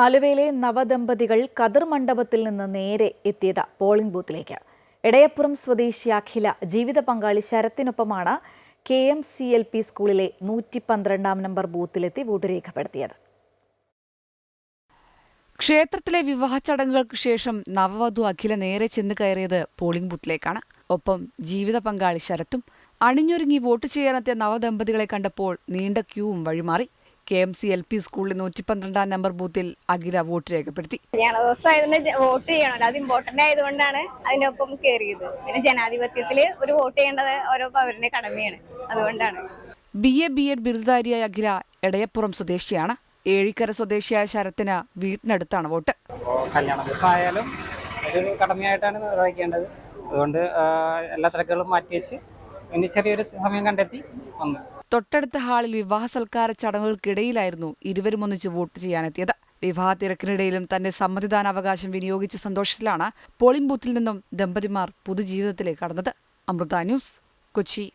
ആലുവയിലെ നവദമ്പതികൾ കതിർ മണ്ഡപത്തിൽ നിന്ന് നേരെ എത്തിയത് പോളിംഗ് ബൂത്തിലേക്ക്. എടയപ്പുറം സ്വദേശി അഖില ജീവിത പങ്കാളി ശരത്തിനൊപ്പമാണ് KMCLP സ്കൂളിലെ 112 നമ്പർ ബൂത്തിലെത്തി വോട്ട് രേഖപ്പെടുത്തിയത്. ക്ഷേത്രത്തിലെ വിവാഹ ചടങ്ങുകൾക്ക് ശേഷം നവവധു അഖില നേരെ ചെന്ന് കയറിയത് പോളിംഗ് ബൂത്തിലേക്കാണ്. ഒപ്പം ജീവിത പങ്കാളി ശരത്തും. അണിഞ്ഞൊരുങ്ങി വോട്ട് ചെയ്യാനെത്തിയ നവദമ്പതികളെ കണ്ടപ്പോൾ നീണ്ട ക്യൂവും വഴിമാറി. KMCLP സ്കൂളിലെ 112 നമ്പർ ബൂത്തിൽ അഖില വോട്ട് രേഖപ്പെടുത്തി. വോട്ട് ചെയ്യണമല്ലോ, അത് ഇമ്പോർട്ടന്റ് ആയതുകൊണ്ടാണ് അതിനൊപ്പം കയറിയത്. പിന്നെ ജനാധിപത്യത്തിൽ ഒരു വോട്ട് ചെയ്യേണ്ടത് ഓരോ പൗരന്റെ കടമയാണ്, അതുകൊണ്ടാണ്. BA B.Ed ബിരുദധാരിയായ അഖില എടയപ്പുറം സ്വദേശിയാണ്. ഏഴിക്കര സ്വദേശിയായ ശരത്തിന് വീട്ടിനടുത്താണ് വോട്ട്. കല്യാണ ദിവസമായാലും ഒരു കടമയായിട്ടാണ് നിർവഹിക്കേണ്ടത്. അതുകൊണ്ട് എല്ലാ തിരക്കുകളും മാറ്റിവെച്ച് ഇനി ചെറിയൊരു സമയം കണ്ടെത്തി വന്നു. തൊട്ടടുത്ത ഹാളിൽ വിവാഹ സൽക്കാര ചടങ്ങുകൾക്കിടയിലായിരുന്നു ഇരുവരും ഒന്നിച്ച് വോട്ട് ചെയ്യാനെത്തിയത്. വിവാഹ തിരക്കിനിടയിലും തന്റെ സമ്മതിദാനാവകാശം വിനിയോഗിച്ച സന്തോഷത്തിലാണ് പോളിംഗ് ബൂത്തിൽ നിന്നും ദമ്പതിമാർ പൊതുജീവിതത്തിലേക്ക് കടന്നത്. അമൃത ന്യൂസ്, കൊച്ചി.